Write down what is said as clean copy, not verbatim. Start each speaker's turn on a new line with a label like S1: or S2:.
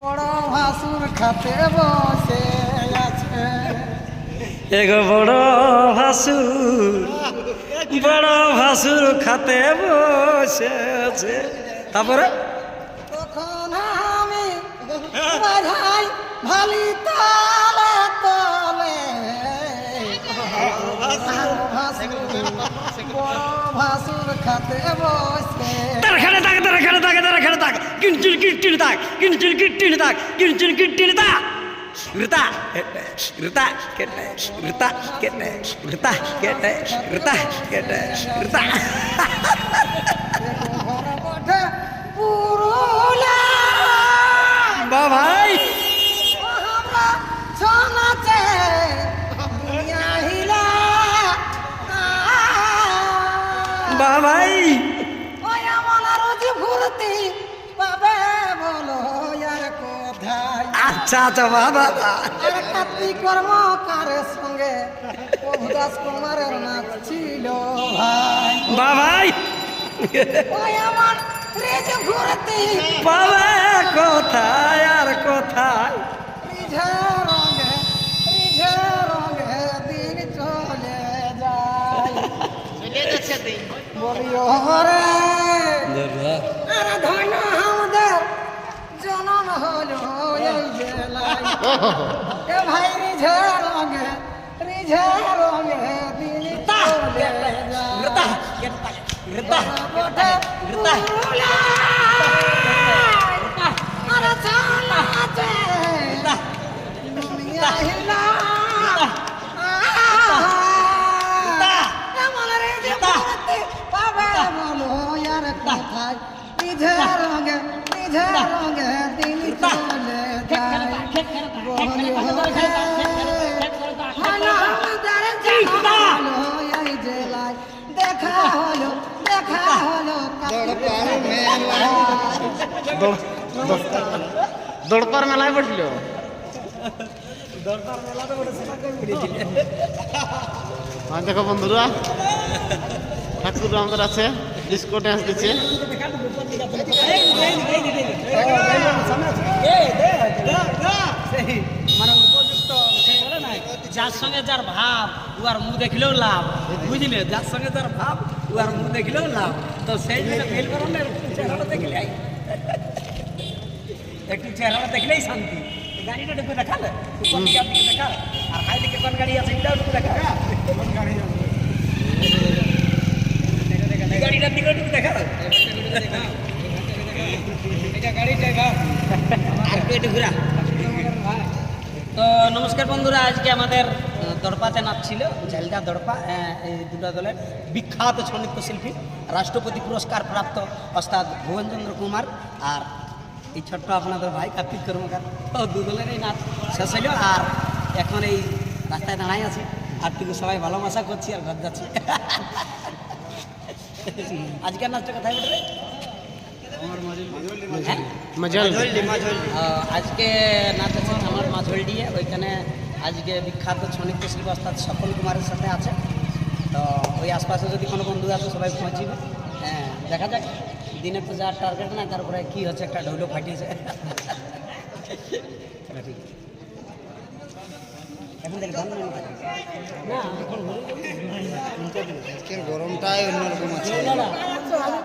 S1: বড় ভাসুর খাতে বসে আছে
S2: এগো বড় ভাসুর খাতে বসে আছে। তারপরে
S1: তখন আমি বাজাই ভালি তালে তলে বড় ভাসুর খাতে বসে
S2: তারা খেলে তাক কিনচিন কিটিনি তাক ঋতা
S1: ঘর বটে পুরুলা
S2: ভাই
S1: আমরা শোনাছে দুনিয়া হিলা
S2: ভাই
S1: ওই আমার রোজি ভর্তি পাবে বলো আর কোথায়
S2: আচ্ছা বাবা
S1: আর কার্তিক কর্মকারের সঙ্গে প্রভুদাস কুমারের নাচ ছিল ভাই
S2: ভাই
S1: ওই আমার রেজে ভর্তি
S2: পাবে কোথায় আর কোথায়
S1: রিঝে রঙে দিন চলে যায় বলিও রে আরে ধন্য আমাদের জনম হলো এই জেলায় এ ভাই রিঝে রঙে দিন চলে যায় বটে পুরুলা আরে চালাতে দুনিয়া হিলা এমন রেজে ভর্তি পাবে বলো আর কোথায় রিঝে রঙে দিন চলে যায় বলিও রে হলো আমাদের জনম হলো এই জেলায় দেখা হলো
S3: দৌড়পার মেলায় পড়ছিল দেখো বন্ধুরা ঠাকুর আমাদের আছে ডিস্কো ড্যান্স দিচ্ছে
S2: মানে উপযুক্ত যার সঙ্গে যার ভাব উহার মুখ দেখলেও লাভ বুঝলে যার সঙ্গে যার ভাব উহার মুখ দেখলেও লাভ তো সেই জন্য ফেল করো না চেহারাটা দেখলে একটু চেহারাটা দেখলেই শান্তি গাড়িটা একটু দেখালে কোন দিকে দেখা আর হাই দিকে কোন গাড়ি আছে এটাও একটু দেখা গাড়িটার দিকে একটু দেখা এটা গাড়িটা আর একটু ঘুরা। তো নমস্কার বন্ধুরা, আজকে আমাদের দড়পাতে নাচ ছিল ঝালদা দড়পা। এই দুটো দলের বিখ্যাত ছৌ নৃত্যশিল্পী রাষ্ট্রপতি পুরস্কার প্রাপ্ত ওস্তাদ ভুবনচন্দ্র কুমার আর এই ছোট্ট আপনাদের ভাই কার্তিক কর্মকার। তো দু দলের এই নাচ শেষ হইল আর এখন এই রাস্তায় দাঁড়াই আছি আর টুকু সবাই ভালোবাসা করছি আর ঘর যাচ্ছি। আজকের নাচটা কোথায় বলবে? আজকে নাচ আছে আমার মাঝোলডিয়ে, ওইখানে আজকে বিখ্যাত ছৌ নৃত্যশিল্পী অর্থাৎ স্বপন কুমারের সাথে আছে। তো ওই আশপাশে যদি কোনো বন্ধু আছে সবাই পৌঁছিবে। হ্যাঁ, দেখা যাক, দিনে তো যাওয়ার টার্গেট না, তারপরে কী হচ্ছে একটা ঢৌলো ফাটিয়েছে। এখন দেখি না, এখন
S1: গরমটাই অন্যরকম আছে।